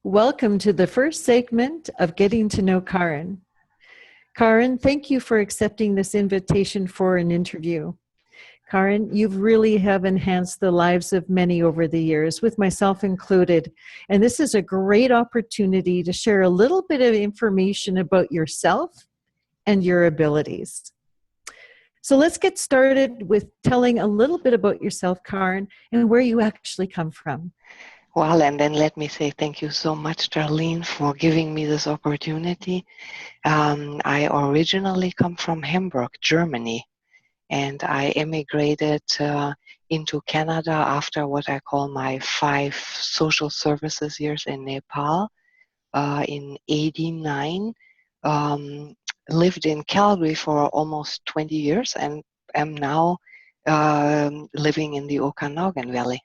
Welcome to the first segment of Getting to Know Karin. Karin, thank you for accepting this invitation for an interview. Karin, you really have enhanced the lives of many over the years, with myself included. And this is a great opportunity to share a little bit of information about yourself and your abilities. So let's get started with telling a little bit about yourself, Karin, and where you actually come from. Well, and then let me say thank you so much, Darlene, for giving me this opportunity. I originally come from Hamburg, Germany, and I emigrated into Canada after what I call my 5 social services years in Nepal in '89. Lived in Calgary for almost 20 years and am now living in the Okanagan Valley.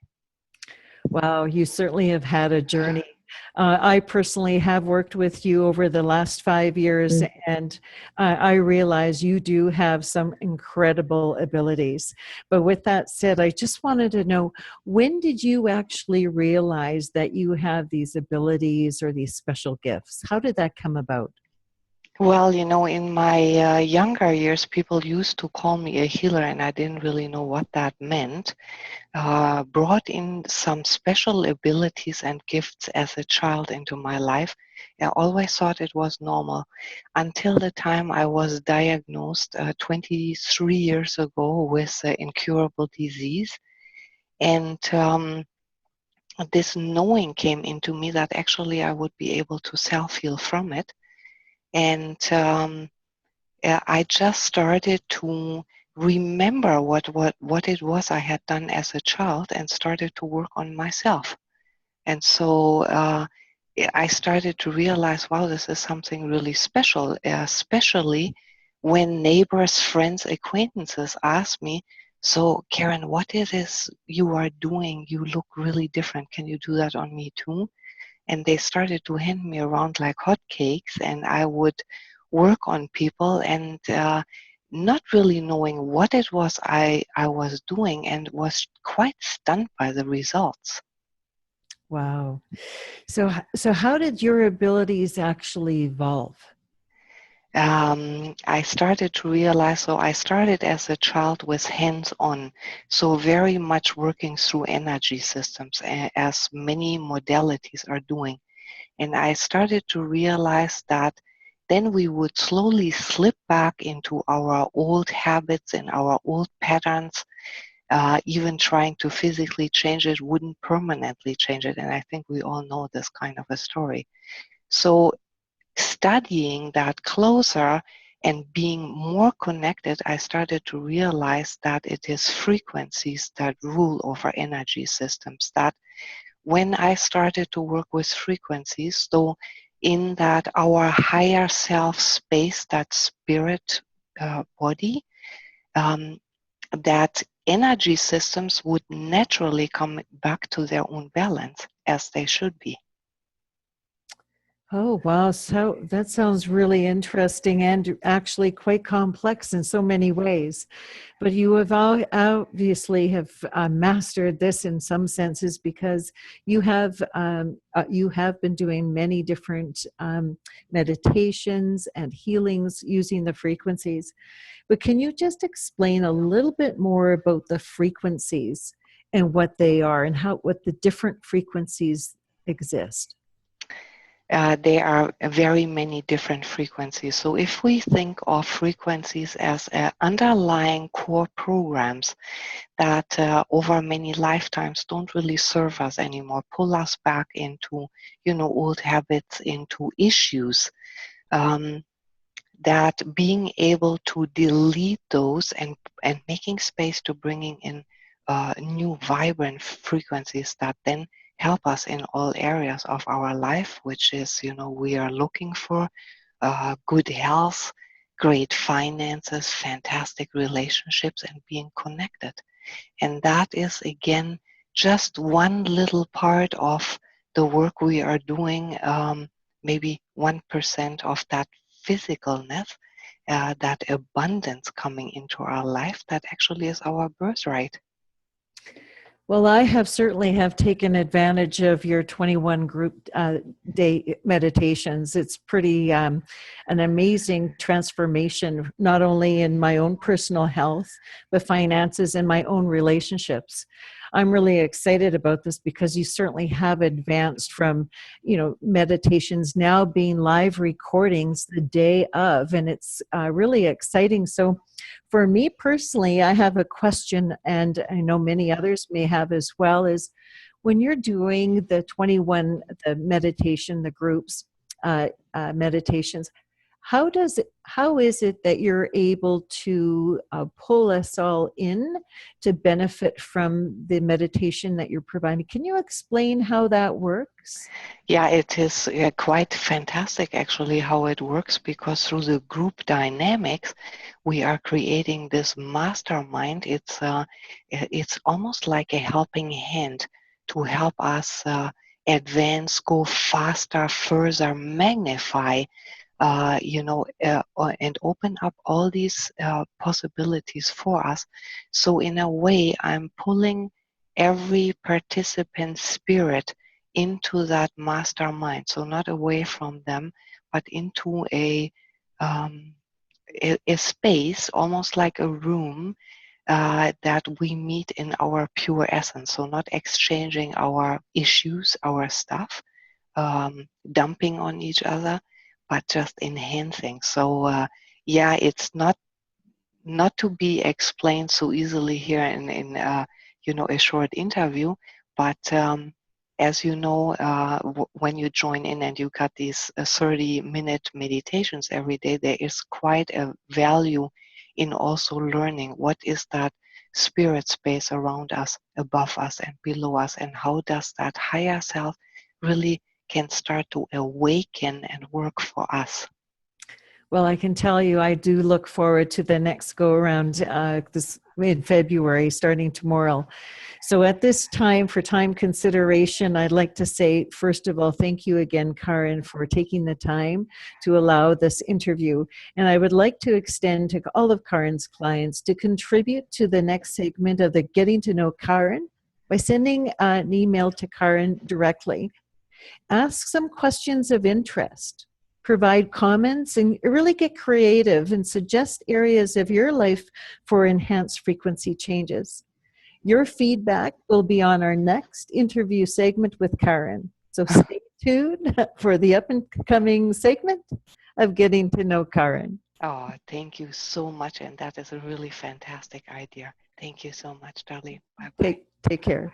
Wow, you certainly have had a journey. I personally have worked with you over the last 5 years, and I realize you do have some incredible abilities. But with that said, I just wanted to know, when did you actually realize that you have these abilities or these special gifts? How did that come about? Well, in my younger years, people used to call me a healer, and I didn't really know what that meant. Brought in some special abilities and gifts as a child into my life. I always thought it was normal until the time I was diagnosed 23 years ago with incurable disease. And this knowing came into me that actually I would be able to self-heal from it. And I just started to remember what it was I had done as a child and started to work on myself. And so I started to realize, wow, this is something really special, especially when neighbors, friends, acquaintances ask me, so Karin, what it is you are doing? You look really different. Can you do that on me too? And they started to hand me around like hotcakes, and I would work on people and not really knowing what it was I was doing, and was quite stunned by the results. Wow. So how did your abilities actually evolve? I started to realize, so I started as a child with hands-on, so very much working through energy systems, as many modalities are doing. And I started to realize that then we would slowly slip back into our old habits and our old patterns. Even trying to physically change it wouldn't permanently change it. And I think we all know this kind of a story. So studying that closer and being more connected, I started to realize that it is frequencies that rule over energy systems. That when I started to work with frequencies, though in that our higher self space, that spirit body, um, that energy systems would naturally come back to their own balance as they should be. Oh, wow. So that sounds really interesting and actually quite complex in so many ways. But you have obviously have mastered this in some senses because you have been doing many different meditations and healings using the frequencies. But can you just explain a little bit more about the frequencies and what they are and what the different frequencies exist? There are very many different frequencies. So if we think of frequencies as underlying core programs that over many lifetimes don't really serve us anymore, pull us back into, old habits, into issues, that being able to delete those and making space to bringing in new vibrant frequencies that then help us in all areas of our life, which is, we are looking for good health, great finances, fantastic relationships, and being connected. And that is, again, just one little part of the work we are doing, maybe 1% of that physicalness, that abundance coming into our life that actually is our birthright. Well, I have certainly have taken advantage of your 21 group day meditations. It's pretty an amazing transformation, not only in my own personal health, but finances and my own relationships. I'm really excited about this because you certainly have advanced from, meditations now being live recordings the day of, and it's really exciting. So for me personally, I have a question, and I know many others may have as well, is when you're doing the 21, the meditation, the groups, meditations, how is it that you're able to pull us all in to benefit from the meditation that you're providing? Can you explain how that works? Yeah, it is quite fantastic actually how it works, because through the group dynamics, we are creating this mastermind. It's almost like a helping hand to help us advance, go faster, further, magnify, and open up all these possibilities for us. So in a way, I'm pulling every participant's spirit into that mastermind. So not away from them, but into um, a space, almost like a room that we meet in our pure essence. So not exchanging our issues, our stuff, dumping on each other, but just enhancing. So yeah, it's not to be explained so easily here in a short interview, but as you know, when you join in and you got these 30-minute meditations every day, there is quite a value in also learning what is that spirit space around us, above us and below us, and how does that higher self really can start to awaken and work for us. Well, I can tell you, I do look forward to the next go around this in February, starting tomorrow. So, at this time, for time consideration, I'd like to say, first of all, thank you again, Karin, for taking the time to allow this interview. And I would like to extend to all of Karin's clients to contribute to the next segment of the Getting to Know Karin by sending an email to Karin directly. Ask some questions of interest, provide comments, and really get creative and suggest areas of your life for enhanced frequency changes. Your feedback will be on our next interview segment with Karin. So stay tuned for the up and coming segment of Getting to Know Karin. Oh, thank you so much. And that is a really fantastic idea. Thank you so much, Darlene. Bye bye. Take care.